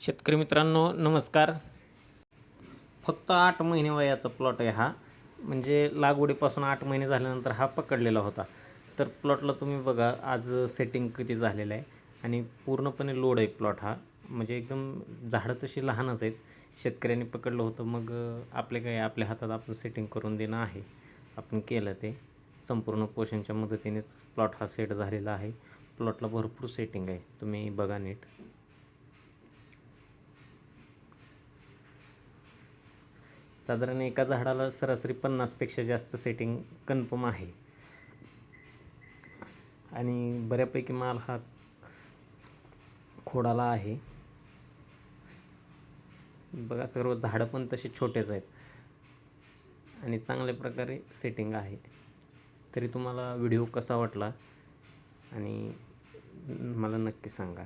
शेतकरी मित्रांनो नमस्कार. फक्त 8 महिने वयाचा प्लॉट आहे हा. म्हणजे लागवडीपासून 8 महिने झाल्यानंतर हा पकडलेला होता. तर प्लॉटला तुम्ही बघा आज सेटिंग किती झालेलं आहे आणि पूर्णपणे लोड आहे प्लॉट हा. म्हणजे एकदम झाडं तशी लहानच आहेत. शेतकऱ्यांनी पकडलं होतं मग आपले काय आपल्या हातात आपण सेटिंग करून देणं आहे. आपण केलं ते. संपूर्ण पोषणच्या मदतीनेच प्लॉट हा सेट झालेला आहे. प्लॉटला भरपूर सेटिंग आहे. तुम्ही बघा नीट. साधारण एका झाडाला सरासरी 50पेक्षा जास्त सेटिंग कन्फर्म आहे आणि बऱ्यापैकी माल हा खोडाला आहे. बघा सर्व झाडं पण तशी छोटेच आहेत आणि चांगल्या प्रकारे सेटिंग आहे. तरी तुम्हाला व्हिडिओ कसा वाटला आणि मला नक्की सांगा.